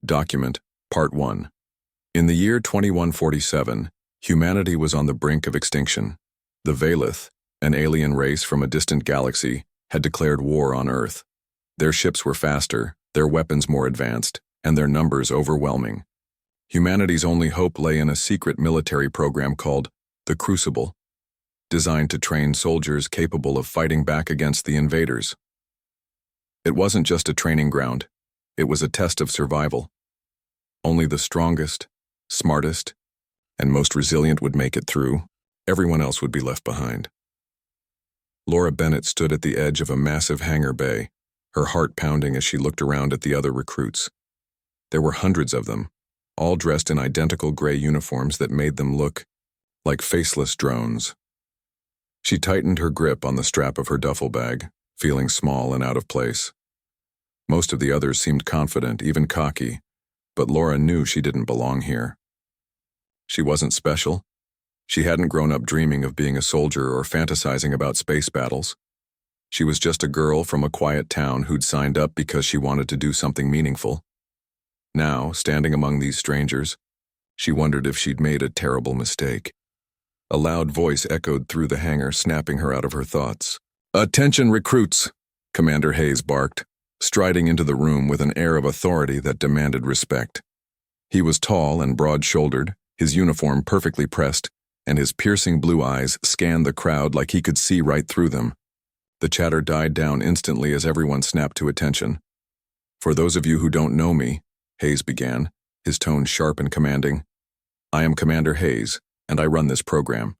Document, Part 1. In the year 2147, humanity was on the brink of extinction. The Valith, an alien race from a distant galaxy, had declared war on Earth. Their ships were faster, their weapons more advanced, and their numbers overwhelming. Humanity's only hope lay in a secret military program called the Crucible, designed to train soldiers capable of fighting back against the invaders. It wasn't just a training ground. It was a test of survival. Only the strongest, smartest, and most resilient would make it through. Everyone else would be left behind. Laura Bennett stood at the edge of a massive hangar bay, her heart pounding as she looked around at the other recruits. There were hundreds of them, all dressed in identical gray uniforms that made them look like faceless drones. She tightened her grip on the strap of her duffel bag, feeling small and out of place. Most of the others seemed confident, even cocky, but Laura knew she didn't belong here. She wasn't special. She hadn't grown up dreaming of being a soldier or fantasizing about space battles. She was just a girl from a quiet town who'd signed up because she wanted to do something meaningful. Now, standing among these strangers, she wondered if she'd made a terrible mistake. A loud voice echoed through the hangar, snapping her out of her thoughts. "Attention, recruits!" Commander Hayes barked, striding into the room with an air of authority that demanded respect. He was tall and broad-shouldered, his uniform perfectly pressed, and his piercing blue eyes scanned the crowd like he could see right through them. The chatter died down instantly as everyone snapped to attention. "For those of you who don't know me," Hayes began, his tone sharp and commanding, "I am Commander Hayes, and I run this program.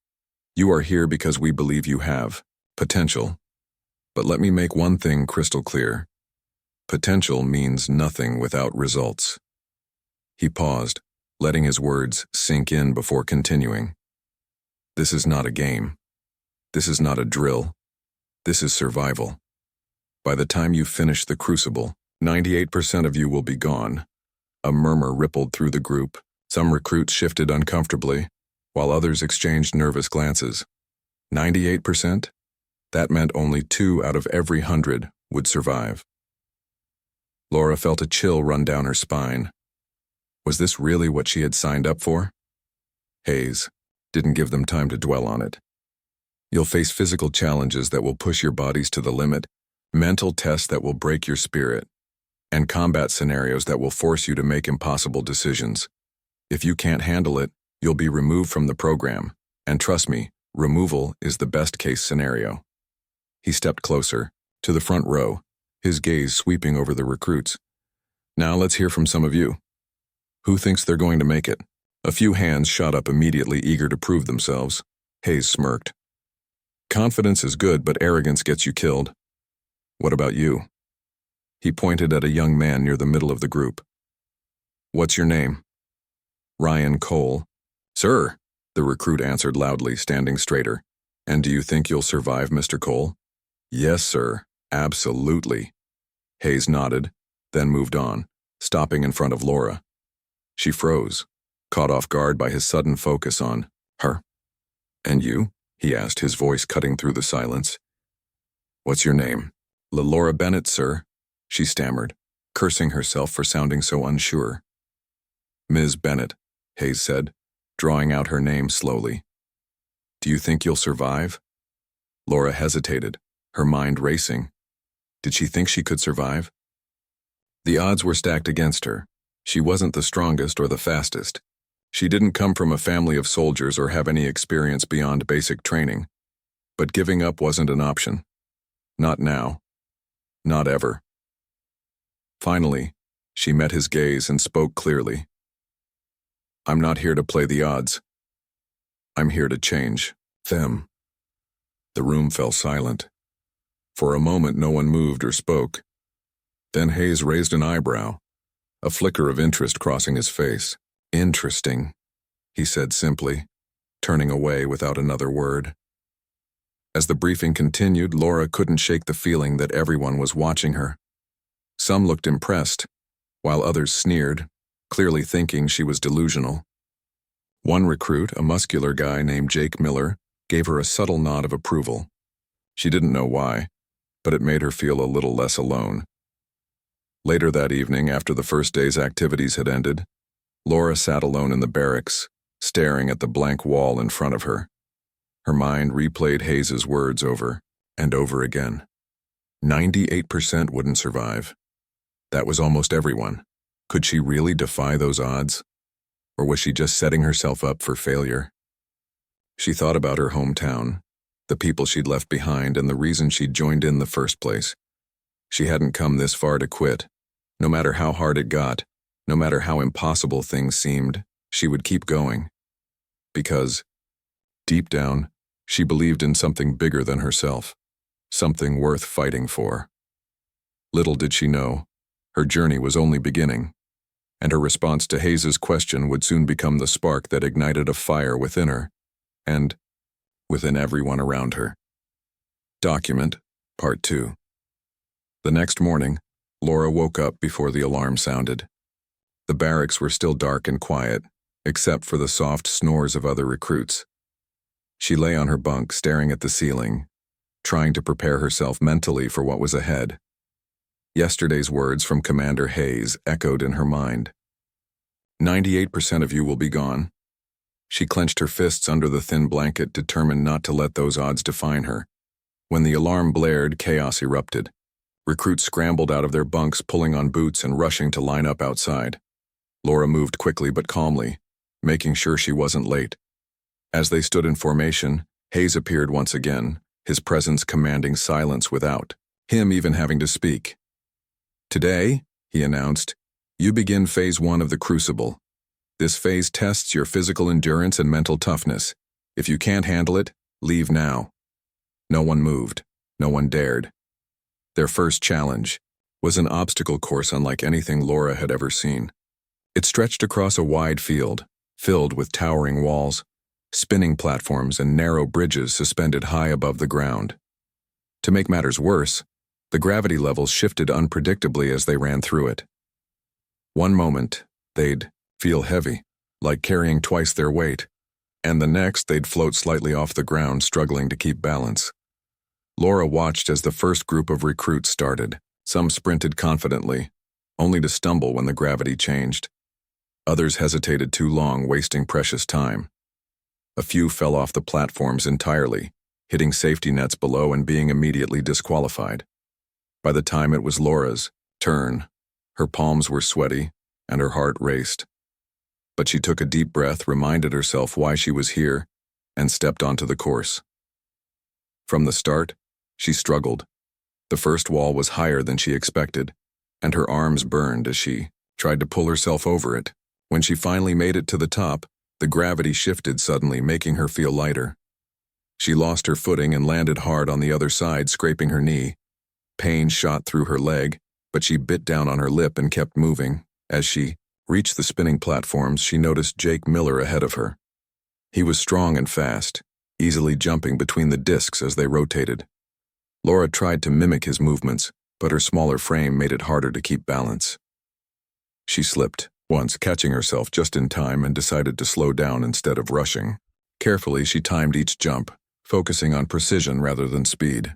You are here because we believe you have potential. But let me make one thing crystal clear. Potential means nothing without results." He paused, letting his words sink in before continuing. "This is not a game. This is not a drill. This is survival. By the time you finish the Crucible, 98% of you will be gone." A murmur rippled through the group. Some recruits shifted uncomfortably, while others exchanged nervous glances. 98%? That meant only 2 out of every 100 would survive. Laura felt a chill run down her spine. Was this really what she had signed up for? Hayes didn't give them time to dwell on it. "You'll face physical challenges that will push your bodies to the limit, mental tests that will break your spirit, and combat scenarios that will force you to make impossible decisions. If you can't handle it, you'll be removed from the program, and trust me, removal is the best-case scenario." He stepped closer, to the front row, his gaze sweeping over the recruits. "Now let's hear from some of you. Who thinks they're going to make it?" A few hands shot up immediately, eager to prove themselves. Hayes smirked. "Confidence is good, but arrogance gets you killed. What about you?" He pointed at a young man near the middle of the group. "What's your name?" "Ryan Cole." "Sir," the recruit answered loudly, standing straighter. "And do you think you'll survive, Mr. Cole?" "Yes, sir. Absolutely." Hayes nodded, then moved on, stopping in front of Laura. She froze, caught off guard by his sudden focus on her. "And you?" he asked, his voice cutting through the silence. "What's your name?" "Laura Bennett, sir," she stammered, cursing herself for sounding so unsure. "Ms. Bennett," Hayes said, drawing out her name slowly. "Do you think you'll survive?" Laura hesitated, her mind racing. Did she think she could survive? The odds were stacked against her. She wasn't the strongest or the fastest. She didn't come from a family of soldiers or have any experience beyond basic training. But giving up wasn't an option. Not now. Not ever. Finally, she met his gaze and spoke clearly. "I'm not here to play the odds. I'm here to change them." The room fell silent. For a moment, no one moved or spoke. Then Hayes raised an eyebrow, a flicker of interest crossing his face. "Interesting," he said simply, turning away without another word. As the briefing continued, Laura couldn't shake the feeling that everyone was watching her. Some looked impressed, while others sneered, clearly thinking she was delusional. One recruit, a muscular guy named Jake Miller, gave her a subtle nod of approval. She didn't know why, but it made her feel a little less alone. Later that evening, after the first day's activities had ended, Laura sat alone in the barracks, staring at the blank wall in front of her. Her mind replayed Hayes's words over and over again. 98% wouldn't survive. That was almost everyone. Could she really defy those odds? Or was she just setting herself up for failure? She thought about her hometown, the people she'd left behind, and the reason she'd joined in the first place. She hadn't come this far to quit. No matter how hard it got, no matter how impossible things seemed, she would keep going. Because, deep down, she believed in something bigger than herself, something worth fighting for. Little did she know, her journey was only beginning, and her response to Hayes's question would soon become the spark that ignited a fire within her, and within everyone around her. Document, Part 2. The next morning, Laura woke up before the alarm sounded. The barracks were still dark and quiet, except for the soft snores of other recruits. She lay on her bunk, staring at the ceiling, trying to prepare herself mentally for what was ahead. Yesterday's words from Commander Hayes echoed in her mind. 98% of you will be gone. She clenched her fists under the thin blanket, determined not to let those odds define her. When the alarm blared, chaos erupted. Recruits scrambled out of their bunks, pulling on boots and rushing to line up outside. Laura moved quickly but calmly, making sure she wasn't late. As they stood in formation, Hayes appeared once again, his presence commanding silence without him even having to speak. Today, he announced, you begin Phase 1 of the Crucible. This phase tests your physical endurance and mental toughness. If you can't handle it, leave now. No one moved. No one dared. Their first challenge was an obstacle course unlike anything Laura had ever seen. It stretched across a wide field, filled with towering walls, spinning platforms, and narrow bridges suspended high above the ground. To make matters worse, the gravity levels shifted unpredictably as they ran through it. One moment, they'd feel heavy, like carrying twice their weight, and the next they'd float slightly off the ground, struggling to keep balance. Laura watched as the first group of recruits started. Some sprinted confidently, only to stumble when the gravity changed. Others hesitated too long, wasting precious time. A few fell off the platforms entirely, hitting safety nets below and being immediately disqualified. By the time it was Laura's turn, her palms were sweaty and her heart raced. But she took a deep breath, reminded herself why she was here, and stepped onto the course. From the start, she struggled. The first wall was higher than she expected, and her arms burned as she tried to pull herself over it. When she finally made it to the top, the gravity shifted suddenly, making her feel lighter. She lost her footing and landed hard on the other side, scraping her knee. Pain shot through her leg, but she bit down on her lip and kept moving. As she reached the spinning platforms, she noticed Jake Miller ahead of her. He was strong and fast, easily jumping between the discs as they rotated. Laura tried to mimic his movements, but her smaller frame made it harder to keep balance. She slipped, once catching herself just in time, and decided to slow down instead of rushing. Carefully, she timed each jump, focusing on precision rather than speed.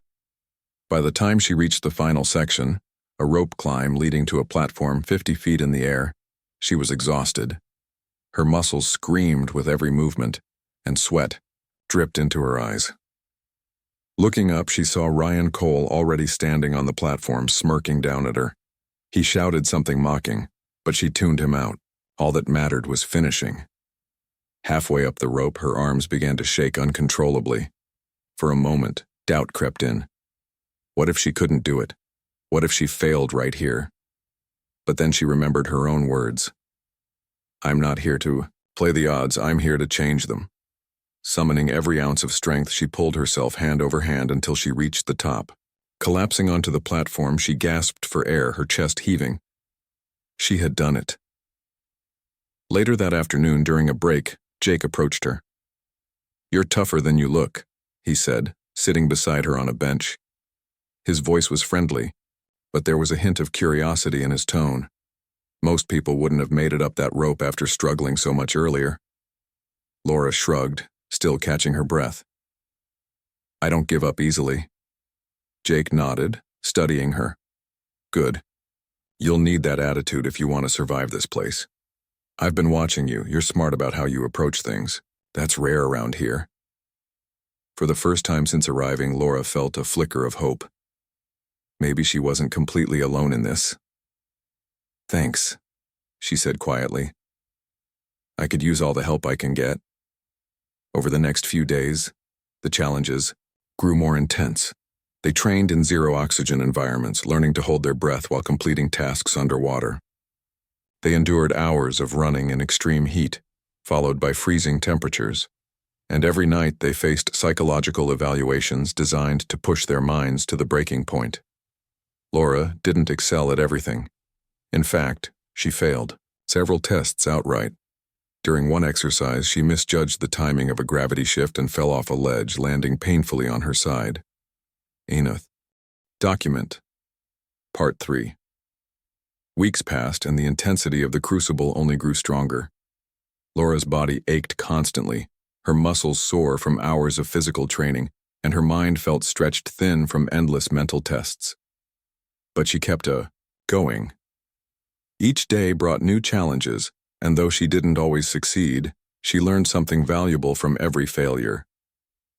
By the time she reached the final section, a rope climb leading to a platform 50 feet in the air, she was exhausted. Her muscles screamed with every movement, and sweat dripped into her eyes. Looking up, she saw Ryan Cole already standing on the platform, smirking down at her. He shouted something mocking, but she tuned him out. All that mattered was finishing. Halfway up the rope, her arms began to shake uncontrollably. For a moment, doubt crept in. What if she couldn't do it? What if she failed right here? But then she remembered her own words. I'm not here to play the odds, I'm here to change them. Summoning every ounce of strength, she pulled herself hand over hand until she reached the top. Collapsing onto the platform, she gasped for air, her chest heaving. She had done it. Later that afternoon, during a break, Jake approached her. You're tougher than you look, he said, sitting beside her on a bench. His voice was friendly, but there was a hint of curiosity in his tone. Most people wouldn't have made it up that rope after struggling so much earlier. Laura shrugged, still catching her breath. I don't give up easily. Jake nodded, studying her. Good. You'll need that attitude if you want to survive this place. I've been watching you. You're smart about how you approach things. That's rare around here. For the first time since arriving, Laura felt a flicker of hope. Maybe she wasn't completely alone in this. Thanks, she said quietly. I could use all the help I can get. Over the next few days, the challenges grew more intense. They trained in zero-oxygen environments, learning to hold their breath while completing tasks underwater. They endured hours of running in extreme heat, followed by freezing temperatures, and every night they faced psychological evaluations designed to push their minds to the breaking point. Laura didn't excel at everything. In fact, she failed several tests outright. During one exercise, she misjudged the timing of a gravity shift and fell off a ledge, landing painfully on her side. Enoth. Document. Part 3. Weeks passed, and the intensity of the crucible only grew stronger. Laura's body ached constantly, her muscles sore from hours of physical training, and her mind felt stretched thin from endless mental tests. But she kept going. Each day brought new challenges, and though she didn't always succeed, she learned something valuable from every failure.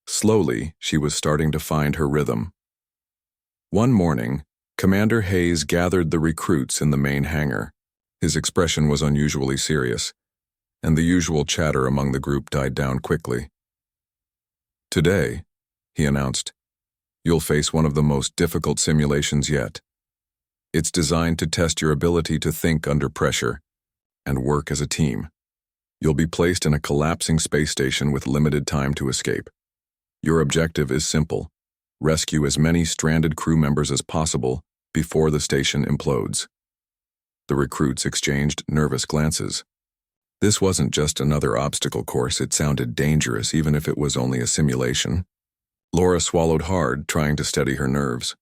Slowly, she was starting to find her rhythm. One morning, Commander Hayes gathered the recruits in the main hangar. His expression was unusually serious, and the usual chatter among the group died down quickly. Today, he announced, you'll face one of the most difficult simulations yet. It's designed to test your ability to think under pressure and work as a team. You'll be placed in a collapsing space station with limited time to escape. Your objective is simple: rescue as many stranded crew members as possible before the station implodes. The recruits exchanged nervous glances. This wasn't just another obstacle course. It sounded dangerous, even if it was only a simulation. Laura swallowed hard, trying to steady her nerves.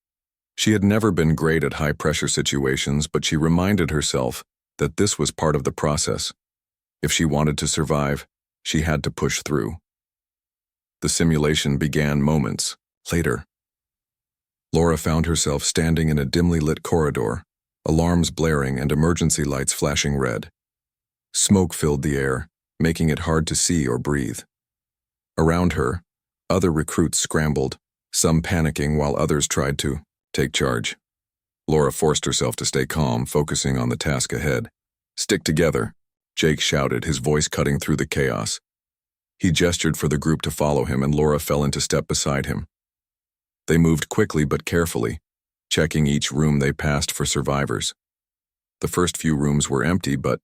She had never been great at high-pressure situations, but she reminded herself that this was part of the process. If she wanted to survive, she had to push through. The simulation began moments later. Laura found herself standing in a dimly lit corridor, alarms blaring and emergency lights flashing red. Smoke filled the air, making it hard to see or breathe. Around her, other recruits scrambled, some panicking while others tried to take charge. Laura forced herself to stay calm, focusing on the task ahead. "Stick together," Jake shouted, his voice cutting through the chaos. He gestured for the group to follow him, and Laura fell into step beside him. They moved quickly but carefully, checking each room they passed for survivors. The first few rooms were empty, but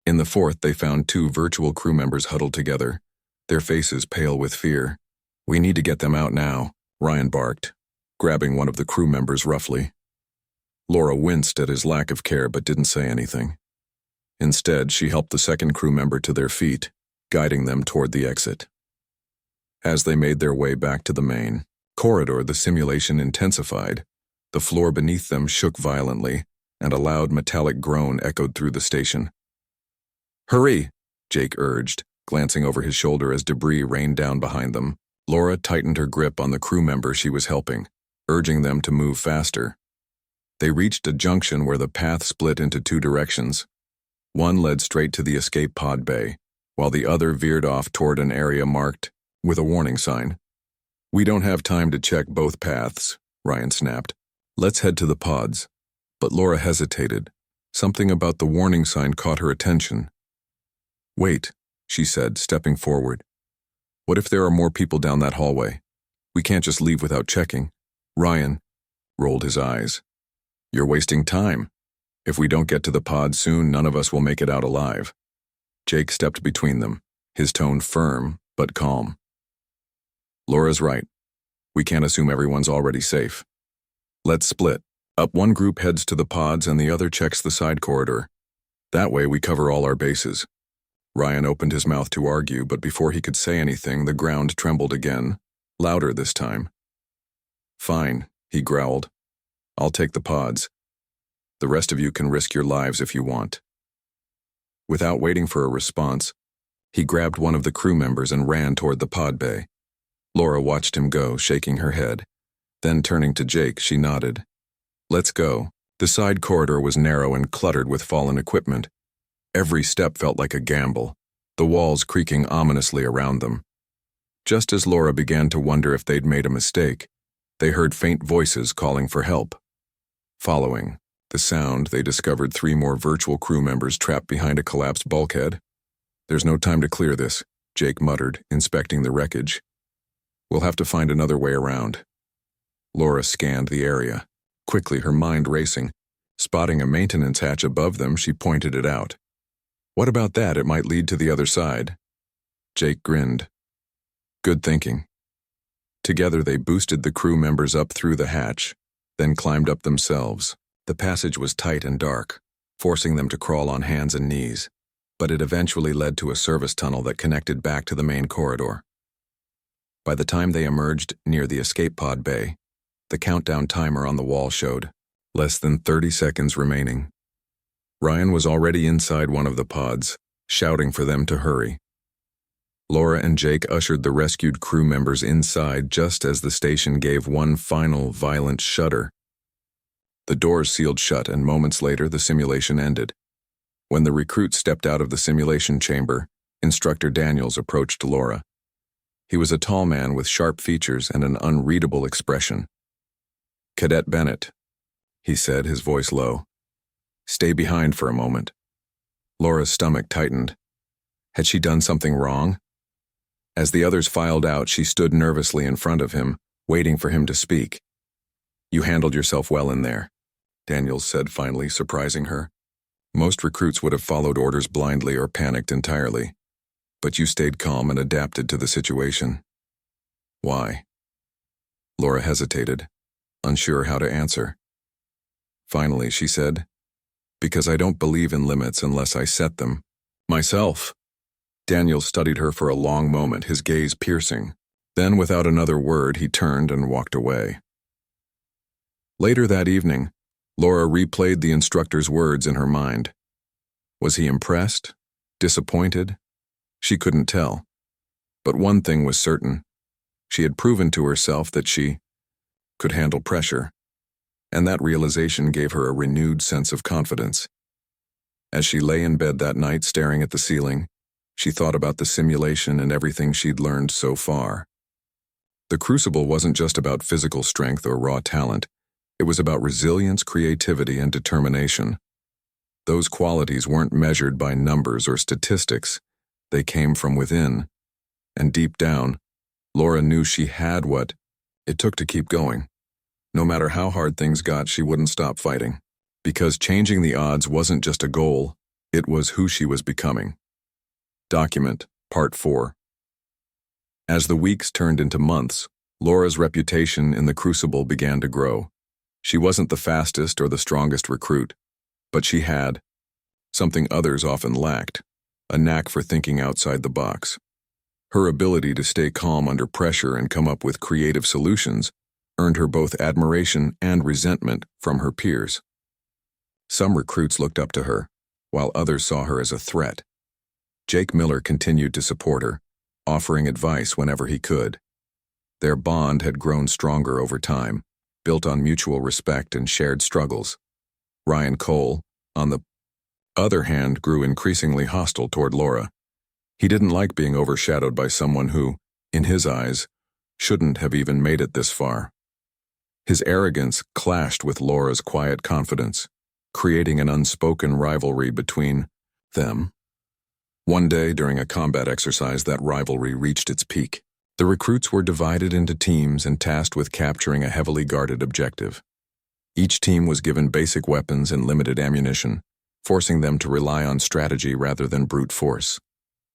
in the fourth they found 2 virtual crew members huddled together, their faces pale with fear. "We need to get them out now," Ryan barked, grabbing one of the crew members roughly. Laura winced at his lack of care but didn't say anything. Instead, she helped the second crew member to their feet, guiding them toward the exit. As they made their way back to the main corridor, the simulation intensified. The floor beneath them shook violently, and a loud metallic groan echoed through the station. "Hurry," Jake urged, glancing over his shoulder as debris rained down behind them. Laura tightened her grip on the crew member she was helping, urging them to move faster. They reached a junction where the path split into 2 directions. One led straight to the escape pod bay, while the other veered off toward an area marked with a warning sign. "We don't have time to check both paths," Ryan snapped. "Let's head to the pods." But Laura hesitated. Something about the warning sign caught her attention. "Wait," she said, stepping forward. "What if there are more people down that hallway? We can't just leave without checking." Ryan rolled his eyes. "You're wasting time. If we don't get to the pod soon, none of us will make it out alive." Jake stepped between them, his tone firm but calm. "Laura's right. We can't assume everyone's already safe. Let's split. Up one group heads to the pods and the other checks the side corridor. That way we cover all our bases." Ryan opened his mouth to argue, but before he could say anything, the ground trembled again, louder this time. "Fine," he growled. "I'll take the pods. The rest of you can risk your lives if you want." Without waiting for a response, he grabbed one of the crew members and ran toward the pod bay. Laura watched him go, shaking her head. Then turning to Jake, she nodded. "Let's go. The side corridor was narrow and cluttered with fallen equipment. Every step felt like a gamble, the walls creaking ominously around them. Just as Laura began to wonder if they'd made a mistake, they heard faint voices calling for help. Following the sound, they discovered 3 more virtual crew members trapped behind a collapsed bulkhead. "There's no time to clear this," Jake muttered, inspecting the wreckage. "We'll have to find another way around." Laura scanned the area, quickly, her mind racing. Spotting a maintenance hatch above them, she pointed it out. "What about that? It might lead to the other side." Jake grinned. "Good thinking." Together they boosted the crew members up through the hatch, then climbed up themselves. The passage was tight and dark, forcing them to crawl on hands and knees, but it eventually led to a service tunnel that connected back to the main corridor. By the time they emerged near the escape pod bay, the countdown timer on the wall showed less than 30 seconds remaining. Ryan was already inside one of the pods, shouting for them to hurry. Laura and Jake ushered the rescued crew members inside just as the station gave one final violent shudder. The doors sealed shut, and moments later the simulation ended. When the recruit stepped out of the simulation chamber, Instructor Daniels approached Laura. He was a tall man with sharp features and an unreadable expression. "Cadet Bennett," he said, his voice low. "Stay behind for a moment." Laura's stomach tightened. Had she done something wrong? As the others filed out, she stood nervously in front of him, waiting for him to speak. "You handled yourself well in there," Daniels said finally, surprising her. Most recruits would have followed orders blindly or panicked entirely, but you stayed calm and adapted to the situation. "Why?" Laura hesitated, unsure how to answer. Finally, she said, "Because I don't believe in limits unless I set them myself." Daniel studied her for a long moment, his gaze piercing. Then, without another word, he turned and walked away. Later that evening, Laura replayed the instructor's words in her mind. Was he impressed? Disappointed? She couldn't tell. But one thing was certain. She had proven to herself that she could handle pressure, and that realization gave her a renewed sense of confidence. As she lay in bed that night staring at the ceiling, she thought about the simulation and everything she'd learned so far. The Crucible wasn't just about physical strength or raw talent. It was about resilience, creativity, and determination. Those qualities weren't measured by numbers or statistics. They came from within. And deep down, Laura knew she had what it took to keep going. No matter how hard things got, she wouldn't stop fighting. Because changing the odds wasn't just a goal, it was who she was becoming. Document, Part 4. As the weeks turned into months, Laura's reputation in the Crucible began to grow. She wasn't the fastest or the strongest recruit, but she had something others often lacked, a knack for thinking outside the box. Her ability to stay calm under pressure and come up with creative solutions earned her both admiration and resentment from her peers. Some recruits looked up to her, while others saw her as a threat. Jake Miller continued to support her, offering advice whenever he could. Their bond had grown stronger over time, built on mutual respect and shared struggles. Ryan Cole, on the other hand, grew increasingly hostile toward Laura. He didn't like being overshadowed by someone who, in his eyes, shouldn't have even made it this far. His arrogance clashed with Laura's quiet confidence, creating an unspoken rivalry between them. One day, during a combat exercise, that rivalry reached its peak. The recruits were divided into teams and tasked with capturing a heavily guarded objective. Each team was given basic weapons and limited ammunition, forcing them to rely on strategy rather than brute force.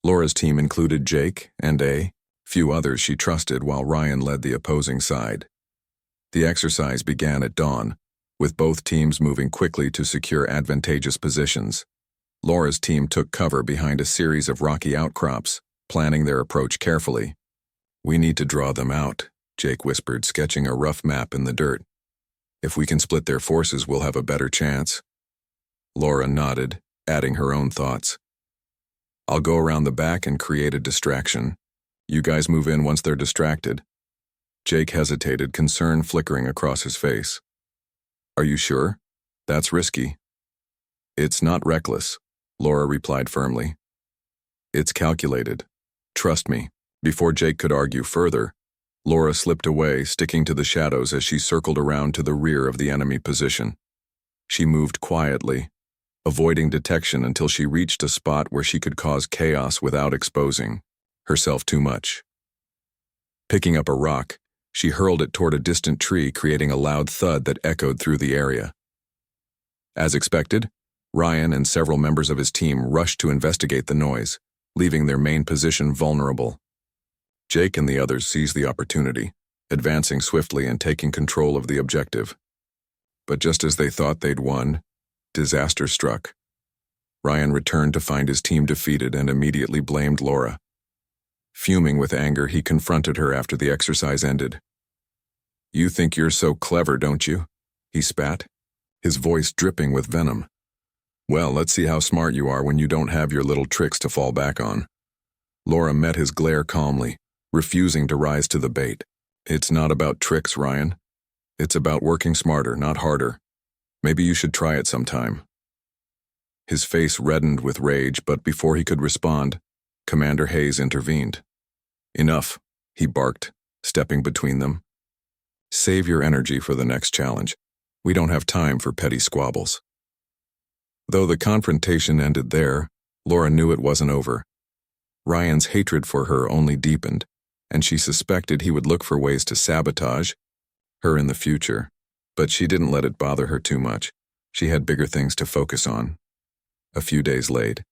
Laura's team included Jake and a few others she trusted, while Ryan led the opposing side. The exercise began at dawn, with both teams moving quickly to secure advantageous positions. Laura's team took cover behind a series of rocky outcrops, planning their approach carefully. "We need to draw them out," Jake whispered, sketching a rough map in the dirt. "If we can split their forces, we'll have a better chance." Laura nodded, adding her own thoughts. "I'll go around the back and create a distraction. You guys move in once they're distracted." Jake hesitated, concern flickering across his face. "Are you sure?" That's risky. It's not reckless, Laura replied firmly. It's calculated. Trust me. Before Jake could argue further, Laura slipped away, sticking to the shadows as she circled around to the rear of the enemy position. She moved quietly, avoiding detection until she reached a spot where she could cause chaos without exposing herself too much. Picking up a rock, she hurled it toward a distant tree, creating a loud thud that echoed through the area. As expected, Ryan and several members of his team rushed to investigate the noise, leaving their main position vulnerable. Jake and the others seized the opportunity, advancing swiftly and taking control of the objective. But just as they thought they'd won, disaster struck. Ryan returned to find his team defeated and immediately blamed Laura. Fuming with anger, he confronted her after the exercise ended. "You think you're so clever, don't you?" he spat, his voice dripping with venom. "Well, let's see how smart you are when you don't have your little tricks to fall back on." Laura met his glare calmly, refusing to rise to the bait. "It's not about tricks, Ryan. It's about working smarter, not harder. Maybe you should try it sometime." His face reddened with rage, but before he could respond, Commander Hayes intervened. "Enough," he barked, stepping between them. "Save your energy for the next challenge. We don't have time for petty squabbles." Though the confrontation ended there, Laura knew it wasn't over. Ryan's hatred for her only deepened, and she suspected he would look for ways to sabotage her in the future, but she didn't let it bother her too much. She had bigger things to focus on. A few days late.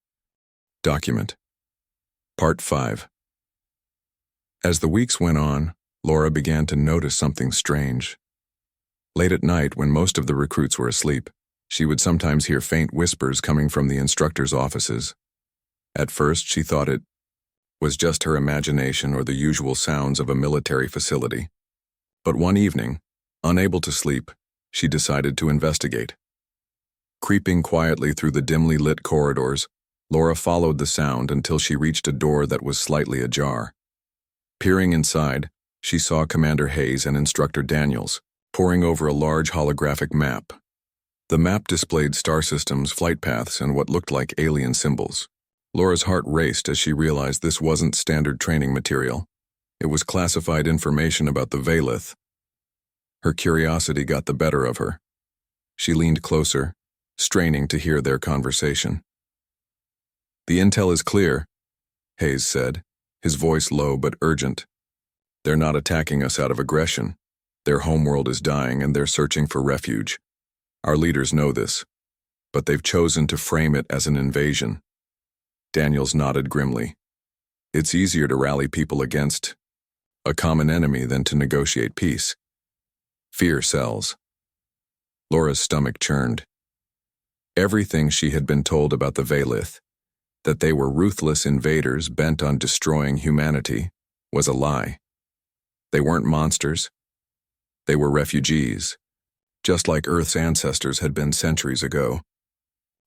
Document. Part 5. As the weeks went on, Laura began to notice something strange. Late at night, when most of the recruits were asleep, she would sometimes hear faint whispers coming from the instructors' offices. At first, she thought it was just her imagination or the usual sounds of a military facility. But one evening, unable to sleep, she decided to investigate. Creeping quietly through the dimly lit corridors, Laura followed the sound until she reached a door that was slightly ajar. Peering inside, she saw Commander Hayes and Instructor Daniels poring over a large holographic map. The map displayed star systems, flight paths, and what looked like alien symbols. Laura's heart raced as she realized this wasn't standard training material. It was classified information about the Valith. Her curiosity got the better of her. She leaned closer, straining to hear their conversation. "The intel is clear," Hayes said, his voice low but urgent. "They're not attacking us out of aggression. Their homeworld is dying and they're searching for refuge. Our leaders know this, but they've chosen to frame it as an invasion." Daniels nodded grimly. "It's easier to rally people against a common enemy than to negotiate peace. Fear sells." Laura's stomach churned. Everything she had been told about the Valith, that they were ruthless invaders bent on destroying humanity, was a lie. They weren't monsters. They were refugees, just like Earth's ancestors had been centuries ago.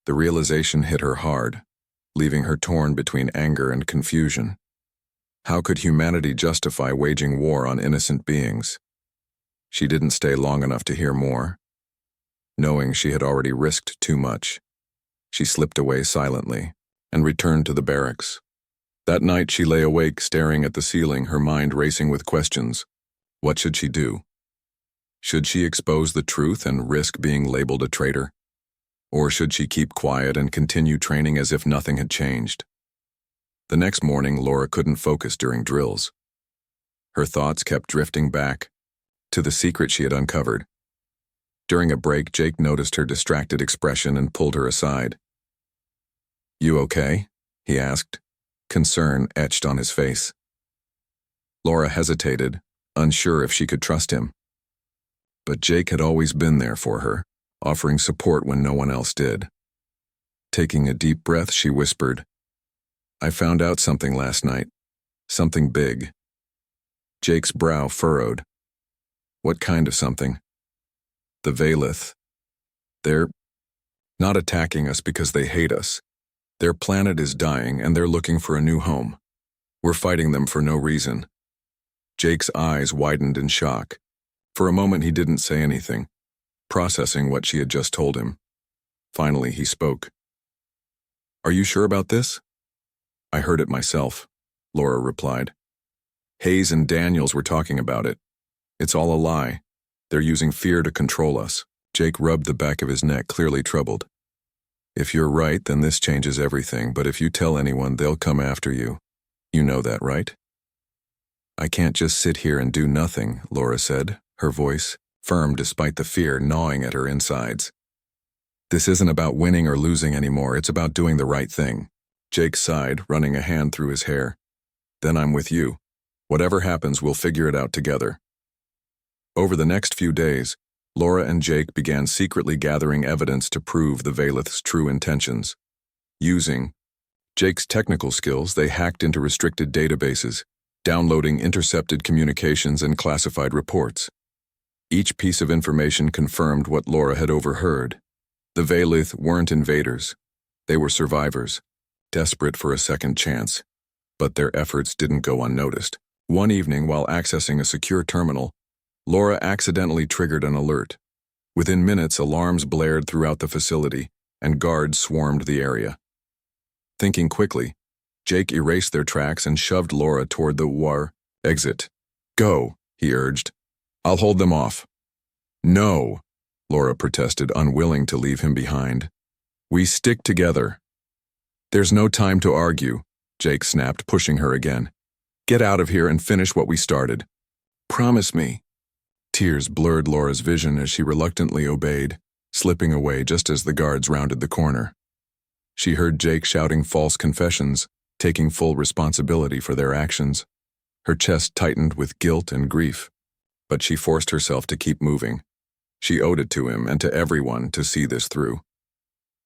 The realization hit her hard, leaving her torn between anger and confusion. How could humanity justify waging war on innocent beings? She didn't stay long enough to hear more. Knowing she had already risked too much, she slipped away silently and returned to the barracks. That night she lay awake, staring at the ceiling, her mind racing with questions. What should she do? Should she expose the truth and risk being labeled a traitor? Or should she keep quiet and continue training as if nothing had changed? The next morning, Laura couldn't focus during drills. Her thoughts kept drifting back to the secret she had uncovered. During a break, Jake noticed her distracted expression and pulled her aside. "You okay?" he asked, concern etched on his face. Laura hesitated, unsure if she could trust him. But Jake had always been there for her, offering support when no one else did. Taking a deep breath, she whispered, "I found out something last night. Something big." Jake's brow furrowed. "What kind of something?" "The Valith. They're not attacking us because they hate us. Their planet is dying and they're looking for a new home. We're fighting them for no reason." Jake's eyes widened in shock. For a moment he didn't say anything. processing what she had just told him. Finally, he spoke. "Are you sure about this?" "I heard it myself," Laura replied. "Hayes and Daniels were talking about it. It's all a lie. They're using fear to control us." Jake rubbed the back of his neck, clearly troubled. "If you're right, then this changes everything, but if you tell anyone, they'll come after you. You know that, right?" "I can't just sit here and do nothing," Laura said, her voice firm despite the fear gnawing at her insides. "This isn't about winning or losing anymore, it's about doing the right thing." Jake sighed, running a hand through his hair. "Then I'm with you. Whatever happens, we'll figure it out together." Over the next few days, Laura and Jake began secretly gathering evidence to prove the Valeth's true intentions. Using Jake's technical skills, they hacked into restricted databases, downloading intercepted communications and classified reports. Each piece of information confirmed what Laura had overheard. The Valeth weren't invaders. They were survivors, desperate for a second chance. But their efforts didn't go unnoticed. One evening, while accessing a secure terminal, Laura accidentally triggered an alert. Within minutes, alarms blared throughout the facility, and guards swarmed the area. Thinking quickly, Jake erased their tracks and shoved Laura toward the war exit. "Go," he urged. "I'll hold them off." "No," Laura protested, unwilling to leave him behind. "We stick together." "There's no time to argue," Jake snapped, pushing her again. "Get out of here and finish what we started. Promise me." Tears blurred Laura's vision as she reluctantly obeyed, slipping away just as the guards rounded the corner. She heard Jake shouting false confessions, taking full responsibility for their actions. Her chest tightened with guilt and grief, but she forced herself to keep moving. She owed it to him and to everyone to see this through.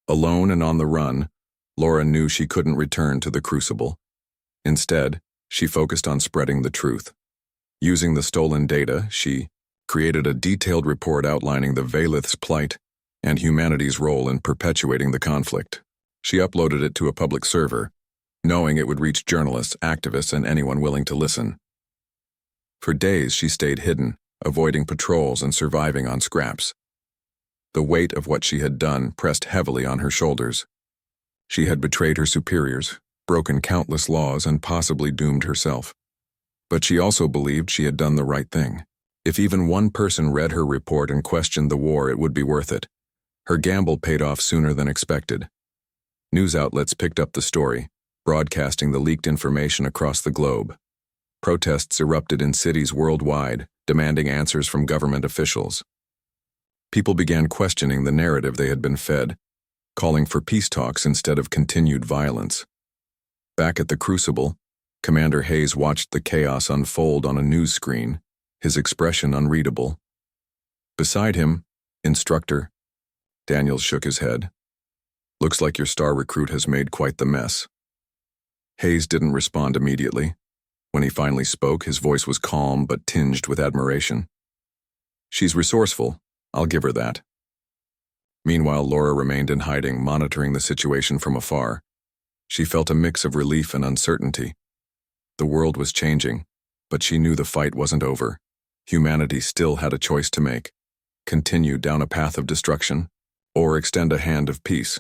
Alone and on the run, Laura knew she couldn't return to the Crucible. Instead, she focused on spreading the truth. Using the stolen data, she created a detailed report outlining the Valeth's plight and humanity's role in perpetuating the conflict. She uploaded it to a public server, knowing it would reach journalists, activists, and anyone willing to listen. For days, she stayed hidden, avoiding patrols and surviving on scraps. The weight of what she had done pressed heavily on her shoulders. She had betrayed her superiors, broken countless laws, and possibly doomed herself. But she also believed she had done the right thing. If even one person read her report and questioned the war, it would be worth it. Her gamble paid off sooner than expected. News outlets picked up the story, broadcasting the leaked information across the globe. Protests erupted in cities worldwide, demanding answers from government officials. People began questioning the narrative they had been fed, calling for peace talks instead of continued violence. Back at the Crucible, Commander Hayes watched the chaos unfold on a news screen, his expression unreadable. Beside him, Instructor Daniels shook his head. "Looks like your star recruit has made quite the mess." Hayes didn't respond immediately. When he finally spoke, his voice was calm but tinged with admiration. "She's resourceful, I'll give her that." Meanwhile, Laura remained in hiding, monitoring the situation from afar. She felt a mix of relief and uncertainty. The world was changing, but she knew the fight wasn't over. Humanity still had a choice to make: continue down a path of destruction, or extend a hand of peace.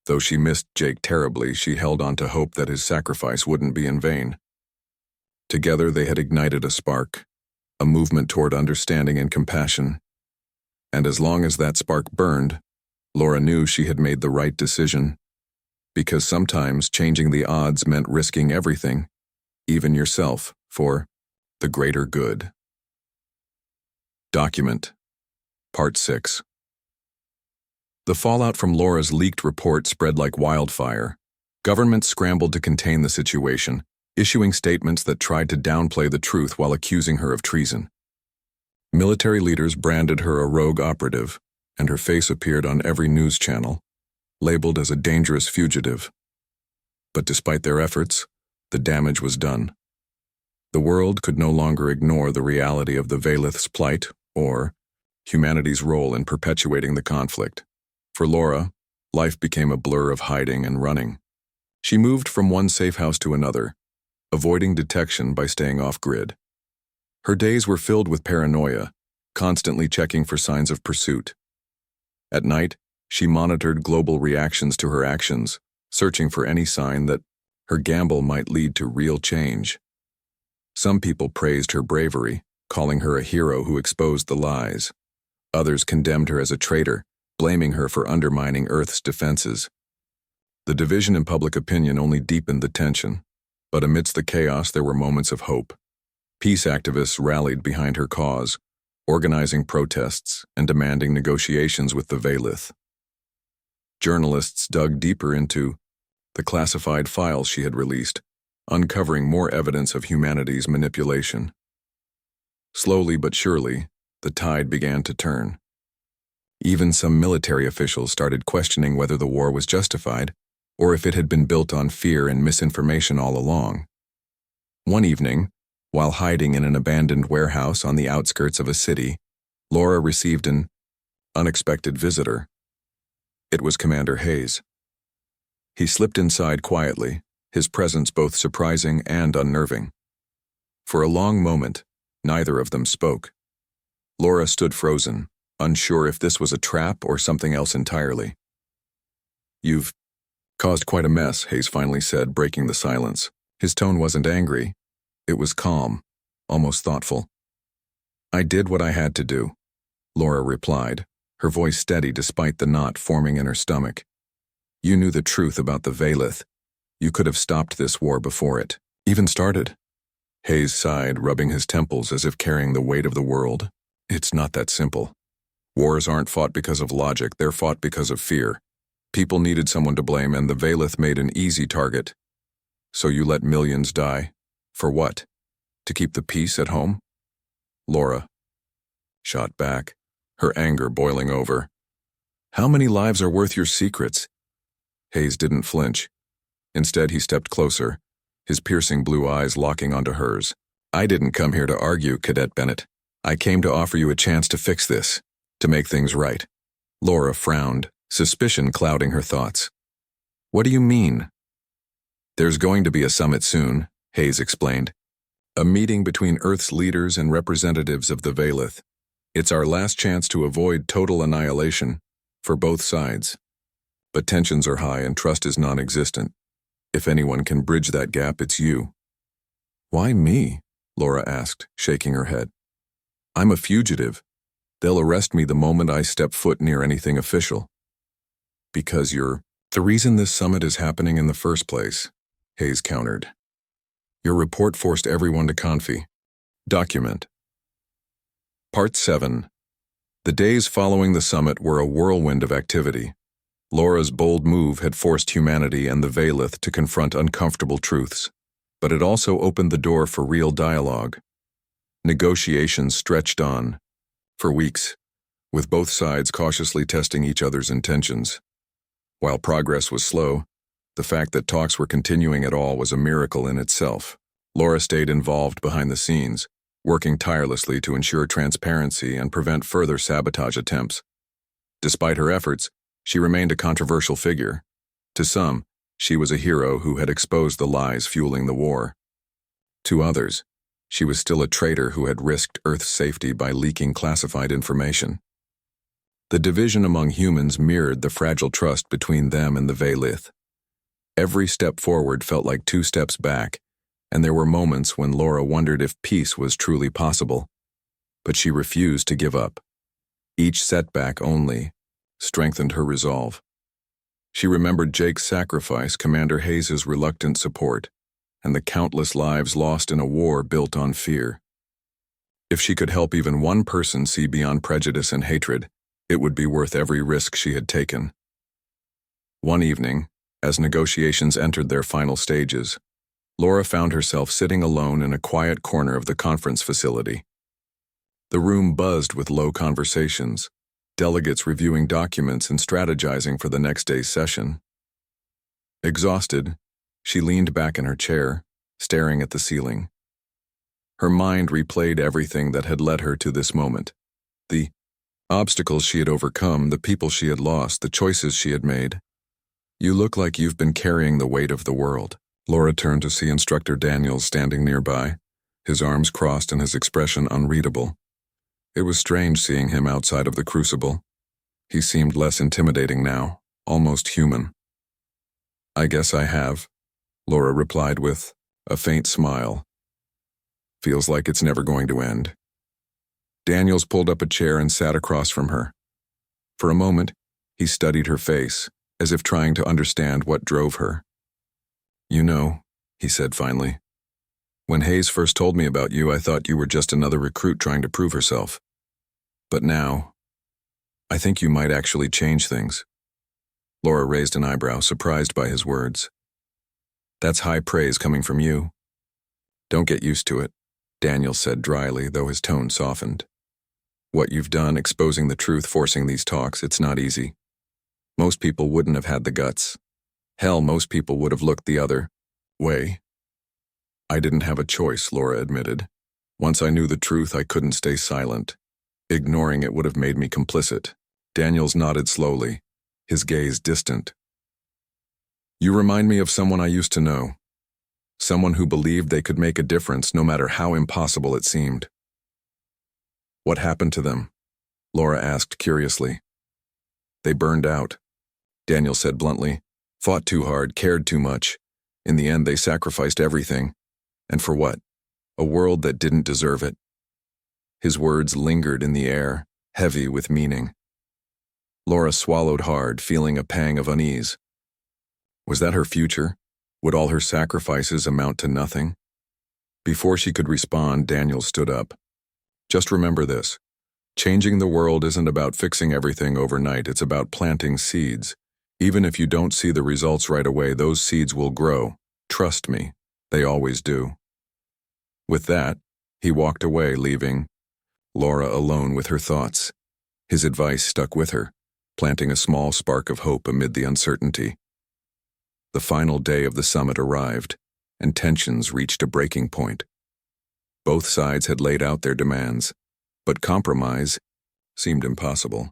Though she missed Jake terribly, she held on to hope that his sacrifice wouldn't be in vain. Together they had ignited a spark, a movement toward understanding and compassion. And as long as that spark burned, Laura knew she had made the right decision. Because sometimes changing the odds meant risking everything, even yourself, for the greater good. Document Part 6. The fallout from Laura's leaked report spread like wildfire. Governments scrambled to contain the situation, issuing statements that tried to downplay the truth while accusing her of treason. Military leaders branded her a rogue operative, and her face appeared on every news channel, labeled as a dangerous fugitive. But despite their efforts, the damage was done. The world could no longer ignore the reality of the Valeth's plight or humanity's role in perpetuating the conflict. For Laura, life became a blur of hiding and running. She moved from one safe house to another, avoiding detection by staying off-grid. Her days were filled with paranoia, constantly checking for signs of pursuit. At night, she monitored global reactions to her actions, searching for any sign that her gamble might lead to real change. Some people praised her bravery, calling her a hero who exposed the lies. Others condemned her as a traitor, blaming her for undermining Earth's defenses. The division in public opinion only deepened the tension, but amidst the chaos there were moments of hope. Peace activists rallied behind her cause, organizing protests and demanding negotiations with the Veilith. Journalists dug deeper into the classified files she had released, uncovering more evidence of humanity's manipulation. Slowly but surely, the tide began to turn. Even some military officials started questioning whether the war was justified, or if it had been built on fear and misinformation all along. One evening, while hiding in an abandoned warehouse on the outskirts of a city, Laura received an unexpected visitor. It was Commander Hayes. He slipped inside quietly, his presence both surprising and unnerving. For a long moment, neither of them spoke. Laura stood frozen, unsure if this was a trap or something else entirely. "You've caused quite a mess," Hayes finally said, breaking the silence. His tone wasn't angry. It was calm, almost thoughtful. "I did what I had to do," Laura replied, her voice steady despite the knot forming in her stomach. "You knew the truth about the Veilith. You could have stopped this war before it even started." Hayes sighed, rubbing his temples as if carrying the weight of the world. "It's not that simple. Wars aren't fought because of logic, they're fought because of fear. People needed someone to blame, and the Veilith made an easy target. So you let millions die? For what? To keep the peace at home?" Laura shot back, her anger boiling over. "How many lives are worth your secrets?" Hayes didn't flinch. Instead, he stepped closer, his piercing blue eyes locking onto hers. "I didn't come here to argue, Cadet Bennett. I came to offer you a chance to fix this, to make things right." Laura frowned, suspicion clouding her thoughts. "What do you mean?" "There's going to be a summit soon," Hayes explained. "A meeting between Earth's leaders and representatives of the Veilith. It's our last chance to avoid total annihilation, for both sides. But tensions are high and trust is non-existent. If anyone can bridge that gap, it's you." "Why me?" Laura asked, shaking her head. "I'm a fugitive. They'll arrest me the moment I step foot near anything official." "Because you're the reason this summit is happening in the first place," Hayes countered. "Your report forced everyone to confi. Document." Part 7. The days following the summit were a whirlwind of activity. Laura's bold move had forced humanity and the Veilith to confront uncomfortable truths, but it also opened the door for real dialogue. Negotiations stretched on, for weeks, with both sides cautiously testing each other's intentions. While progress was slow, the fact that talks were continuing at all was a miracle in itself. Laura stayed involved behind the scenes, working tirelessly to ensure transparency and prevent further sabotage attempts. Despite her efforts, she remained a controversial figure. To some, she was a hero who had exposed the lies fueling the war. To others, she was still a traitor who had risked Earth's safety by leaking classified information. The division among humans mirrored the fragile trust between them and the Veilith. Every step forward felt like 2 steps back, and there were moments when Laura wondered if peace was truly possible. But she refused to give up. Each setback only strengthened her resolve. She remembered Jake's sacrifice, Commander Hayes' reluctant support, and the countless lives lost in a war built on fear. If she could help even one person see beyond prejudice and hatred, it would be worth every risk she had taken. One evening, as negotiations entered their final stages, Laura found herself sitting alone in a quiet corner of the conference facility. The room buzzed with low conversations, delegates reviewing documents and strategizing for the next day's session. Exhausted, she leaned back in her chair, staring at the ceiling. Her mind replayed everything that had led her to this moment. The obstacles she had overcome, the people she had lost, the choices she had made. "You look like you've been carrying the weight of the world." Laura turned to see Instructor Daniels standing nearby, his arms crossed and his expression unreadable. It was strange seeing him outside of the crucible. He seemed less intimidating now, almost human. "I guess I have," Laura replied with a faint smile. "Feels like it's never going to end." Daniels pulled up a chair and sat across from her. For a moment, he studied her face, as if trying to understand what drove her. "You know," he said finally, "when Hayes first told me about you, I thought you were just another recruit trying to prove herself. But now, I think you might actually change things." Laura raised an eyebrow, surprised by his words. "That's high praise coming from you." "Don't get used to it," Daniel said dryly, though his tone softened. "What you've done, exposing the truth, forcing these talks, it's not easy. Most people wouldn't have had the guts. Hell, most people would have looked the other way." "I didn't have a choice," Laura admitted. "Once I knew the truth, I couldn't stay silent. Ignoring it would have made me complicit." Daniels nodded slowly, his gaze distant. "You remind me of someone I used to know. Someone who believed they could make a difference no matter how impossible it seemed." "What happened to them?" Laura asked curiously. "They burned out," Daniel said bluntly. "Fought too hard, cared too much. In the end, they sacrificed everything. And for what? A world that didn't deserve it." His words lingered in the air, heavy with meaning. Laura swallowed hard, feeling a pang of unease. Was that her future? Would all her sacrifices amount to nothing? Before she could respond, Daniel stood up. "Just remember this. Changing the world isn't about fixing everything overnight, it's about planting seeds. Even if you don't see the results right away, those seeds will grow. Trust me, they always do." With that, he walked away, leaving Laura alone with her thoughts. His advice stuck with her, planting a small spark of hope amid the uncertainty. The final day of the summit arrived, and tensions reached a breaking point. Both sides had laid out their demands, but compromise seemed impossible.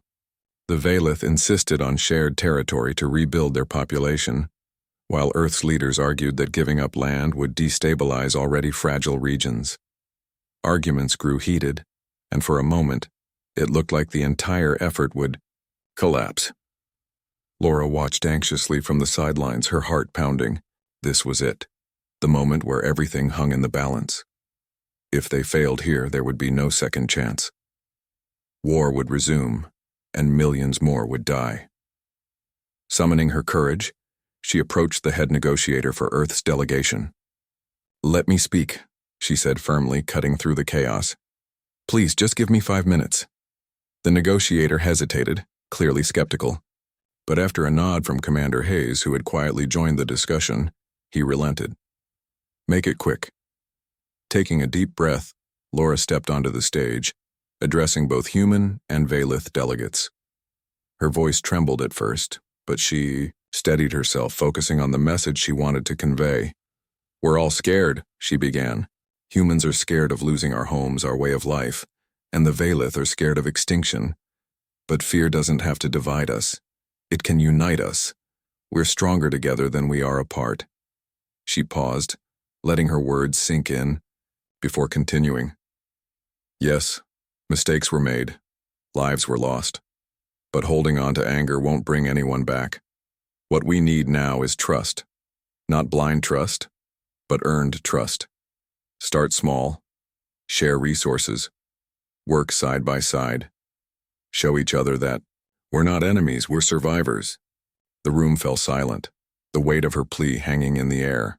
The Valith insisted on shared territory to rebuild their population, while Earth's leaders argued that giving up land would destabilize already fragile regions. Arguments grew heated, and for a moment, it looked like the entire effort would collapse. Laura watched anxiously from the sidelines, her heart pounding. This was it, the moment where everything hung in the balance. If they failed here, there would be no second chance. War would resume, and millions more would die. Summoning her courage, she approached the head negotiator for Earth's delegation. "Let me speak," she said firmly, cutting through the chaos. "Please, just give me 5 minutes." The negotiator hesitated, clearly skeptical. But after a nod from Commander Hayes, who had quietly joined the discussion, he relented. "Make it quick." Taking a deep breath, Laura stepped onto the stage, addressing both human and Valith delegates. Her voice trembled at first, but she steadied herself, focusing on the message she wanted to convey. "We're all scared," she began. "Humans are scared of losing our homes, our way of life, and the Valith are scared of extinction. But fear doesn't have to divide us. It can unite us. We're stronger together than we are apart." She paused, letting her words sink in, before continuing. "Yes, mistakes were made. Lives were lost. But holding on to anger won't bring anyone back. What we need now is trust. Not blind trust, but earned trust. Start small. Share resources. Work side by side. Show each other that we're not enemies, we're survivors." The room fell silent, the weight of her plea hanging in the air.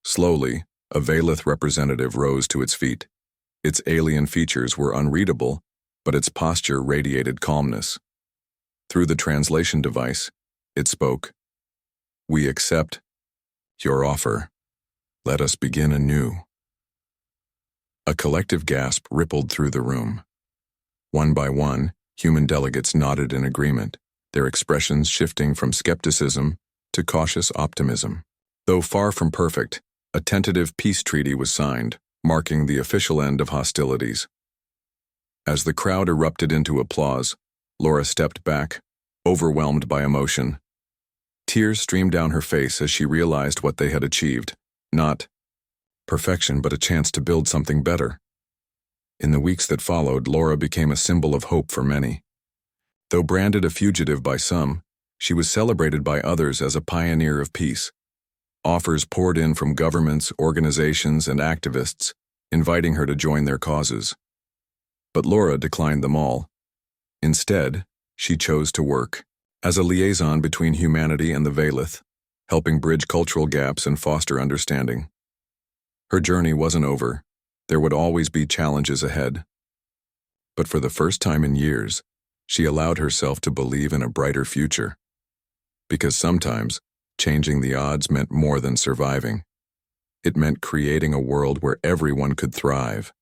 Slowly, a Valith representative rose to its feet. Its alien features were unreadable, but its posture radiated calmness. Through the translation device, it spoke. "We accept your offer. Let us begin anew." A collective gasp rippled through the room. One by one, human delegates nodded in agreement, their expressions shifting from skepticism to cautious optimism. Though far from perfect, a tentative peace treaty was signed, marking the official end of hostilities. As the crowd erupted into applause, Laura stepped back, overwhelmed by emotion. Tears streamed down her face as she realized what they had achieved. Not perfection, but a chance to build something better. In the weeks that followed, Laura became a symbol of hope for many. Though branded a fugitive by some, she was celebrated by others as a pioneer of peace. Offers poured in from governments, organizations, and activists, inviting her to join their causes. But Laura declined them all. Instead, she chose to work as a liaison between humanity and the Veilith, helping bridge cultural gaps and foster understanding. Her journey wasn't over. There would always be challenges ahead. But for the first time in years, she allowed herself to believe in a brighter future. Because sometimes, changing the odds meant more than surviving. It meant creating a world where everyone could thrive.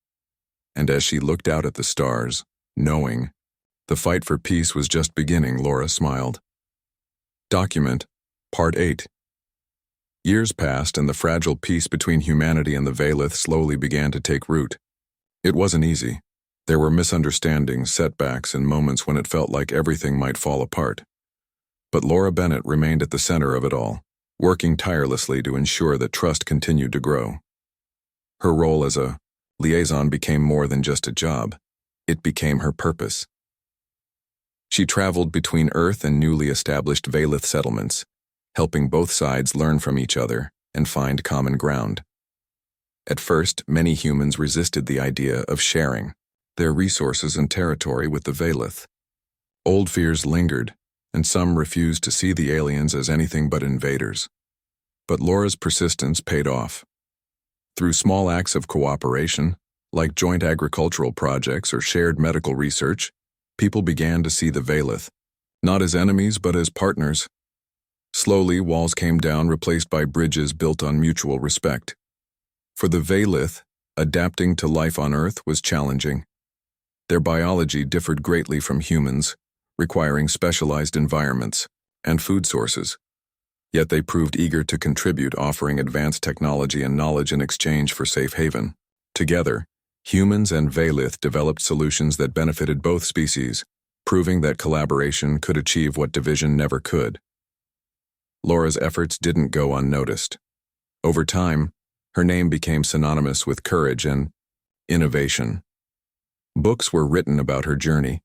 And as she looked out at the stars, knowing the fight for peace was just beginning, Laura smiled. Document, Part 8. Years passed and the fragile peace between humanity and the Veilith slowly began to take root. It wasn't easy. There were misunderstandings, setbacks, and moments when it felt like everything might fall apart. But Laura Bennett remained at the center of it all, working tirelessly to ensure that trust continued to grow. Her role as a liaison became more than just a job. It became her purpose. She traveled between Earth and newly established Veilith settlements, helping both sides learn from each other and find common ground. At first, many humans resisted the idea of sharing their resources and territory with the Veilith. Old fears lingered, and some refused to see the aliens as anything but invaders. But Laura's persistence paid off. Through small acts of cooperation, like joint agricultural projects or shared medical research, people began to see the Veilith, not as enemies but as partners. Slowly, walls came down, replaced by bridges built on mutual respect. For the Veilith, adapting to life on Earth was challenging. Their biology differed greatly from humans, requiring specialized environments and food sources. Yet they proved eager to contribute, offering advanced technology and knowledge in exchange for safe haven. Together, humans and Veilith developed solutions that benefited both species, proving that collaboration could achieve what division never could. Laura's efforts didn't go unnoticed. Over time, her name became synonymous with courage and innovation. Books were written about her journey,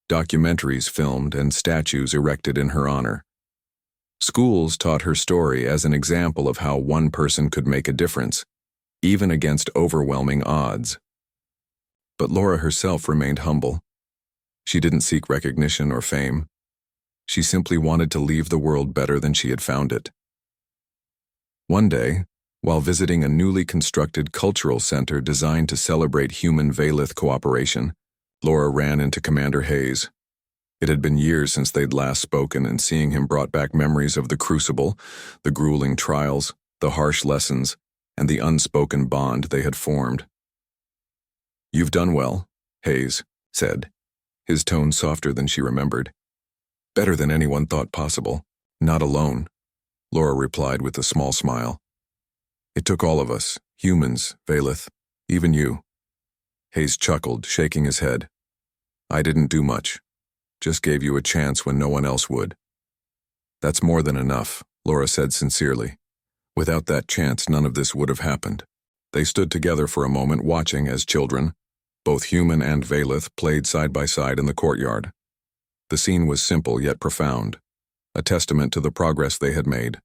documentaries filmed, and statues erected in her honor. Schools taught her story as an example of how one person could make a difference, even against overwhelming odds. But Laura herself remained humble. She didn't seek recognition or fame. She simply wanted to leave the world better than she had found it. One day, while visiting a newly constructed cultural center designed to celebrate human-Veilith cooperation, Laura ran into Commander Hayes. It had been years since they'd last spoken, and seeing him brought back memories of the crucible, the grueling trials, the harsh lessons, and the unspoken bond they had formed. "You've done well," Hayes said, his tone softer than she remembered. "Better than anyone thought possible. Not alone," Laura replied with a small smile. "It took all of us, humans, Veilith, even you." Hayes chuckled, shaking his head. "I didn't do much. Just gave you a chance when no one else would." "That's more than enough," Laura said sincerely. "Without that chance, none of this would have happened." They stood together for a moment, watching as children, both human and Veilith, played side by side in the courtyard. The scene was simple yet profound, a testament to the progress they had made.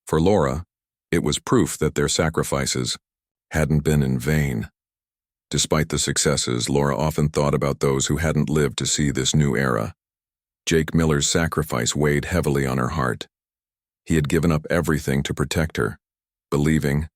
For Laura, it was proof that their sacrifices hadn't been in vain. Despite the successes, Laura often thought about those who hadn't lived to see this new era. Jake Miller's sacrifice weighed heavily on her heart. He had given up everything to protect her, believing